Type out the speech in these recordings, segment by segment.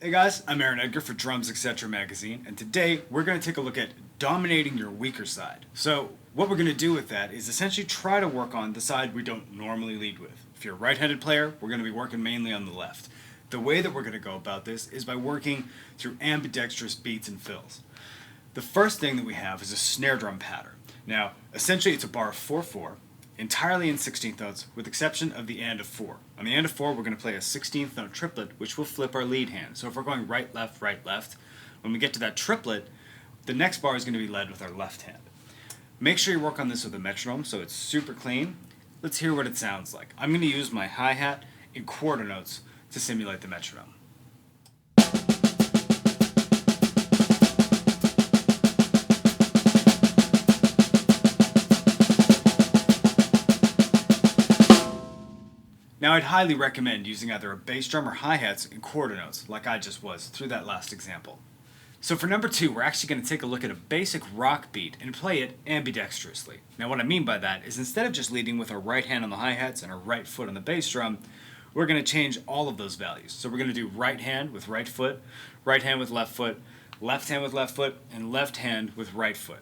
Hey guys, I'm Aaron Edgar for Drums Etc. magazine, and today we're going to take a look at dominating your weaker side. So what we're going to do with that is essentially try to work on the side we don't normally lead with. If you're a right-handed player, we're going to be working mainly on the left. The way that we're going to go about this is by working through ambidextrous beats and fills. The first thing that we have is a snare drum pattern. Now, essentially it's a bar of 4/4, entirely in 16th notes, with exception of the and of 4. On the and of 4, we're going to play a 16th note triplet, which will flip our lead hand. So if we're going right, left, when we get to that triplet, the next bar is going to be led with our left hand. Make sure you work on this with a metronome so it's super clean. Let's hear what it sounds like. I'm going to use my hi-hat in quarter notes to simulate the metronome. Now I'd highly recommend using either a bass drum or hi-hats in quarter notes, like I just was through that last example. So for number 2, we're actually going to take a look at a basic rock beat and play it ambidextrously. Now what I mean by that is instead of just leading with our right hand on the hi-hats and our right foot on the bass drum, we're going to change all of those values. So we're going to do right hand with right foot, right hand with left foot, left hand with left foot, and left hand with right foot.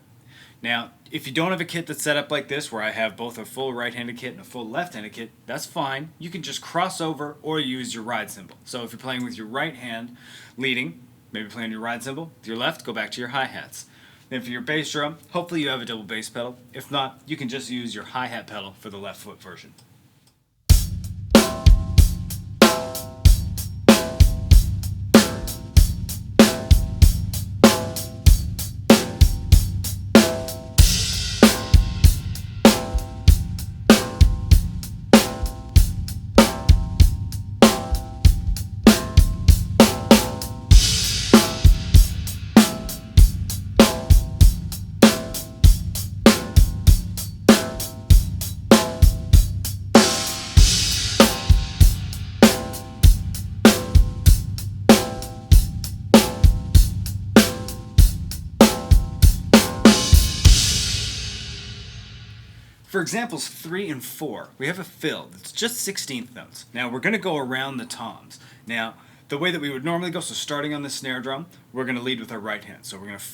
Now, if you don't have a kit that's set up like this, where I have both a full right-handed kit and a full left-handed kit, that's fine. You can just cross over or use your ride cymbal. So if you're playing with your right hand leading, maybe playing your ride cymbal, with your left, go back to your hi-hats. Then for your bass drum, hopefully you have a double bass pedal. If not, you can just use your hi-hat pedal for the left foot version. For examples 3 and 4, we have a fill that's just 16th notes. Now we're going to go around the toms. Now the way that we would normally go, so starting on the snare drum, we're going to lead with our right hand. So we're going to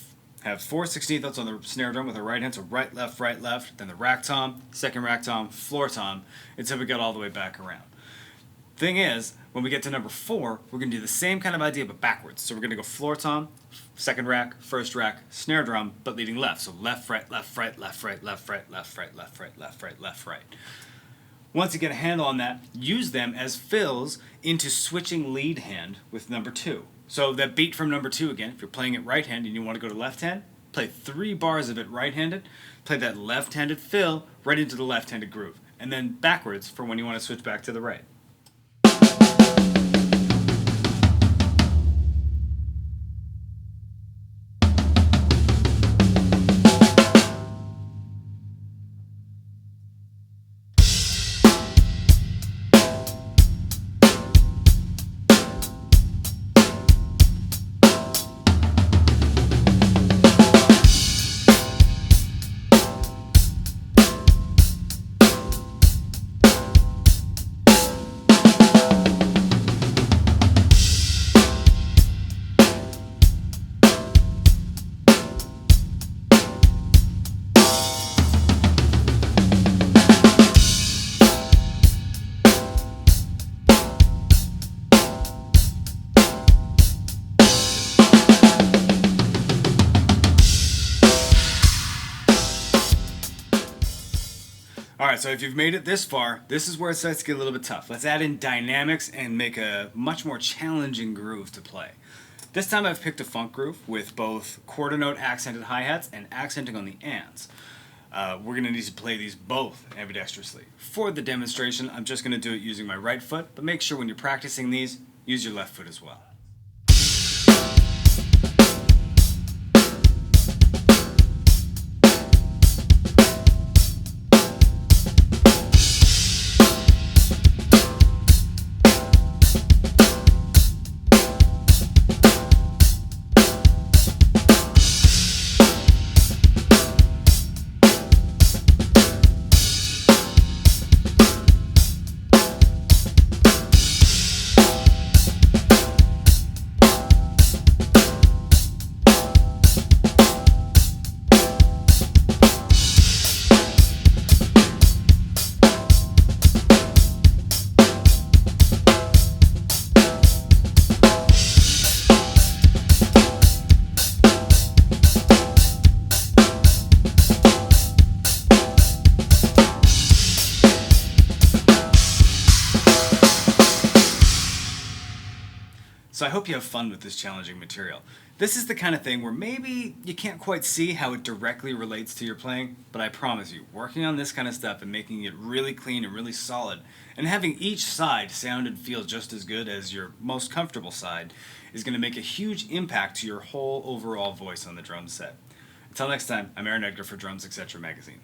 have 4 16th notes on the snare drum with our right hand, so right, left, then the rack tom, second rack tom, floor tom, until we get all the way back around. Thing is, when we get to number 4, we're going to do the same kind of idea but backwards. So we're going to go floor tom, second rack, first rack, snare drum, but leading left. So left, right, left, right, left, right, left, right, left, right, left, right, left, right, left, right. Once you get a handle on that, use them as fills into switching lead hand with number 2. So that beat from number 2 again, if you're playing it right hand and you want to go to left hand, play 3 bars of it right-handed, play that left-handed fill right into the left-handed groove, and then backwards for when you want to switch back to the right. Alright, so if you've made it this far, this is where it starts to get a little bit tough. Let's add in dynamics and make a much more challenging groove to play. This time I've picked a funk groove with both quarter note accented hi-hats and accenting on the ands. We're going to need to play these both ambidextrously. For the demonstration, I'm just going to do it using my right foot, but make sure when you're practicing these, use your left foot as well. So I hope you have fun with this challenging material. This is the kind of thing where maybe you can't quite see how it directly relates to your playing, but I promise you, working on this kind of stuff and making it really clean and really solid, and having each side sound and feel just as good as your most comfortable side, is going to make a huge impact to your whole overall voice on the drum set. Until next time, I'm Aaron Edgar for Drums Etc. magazine.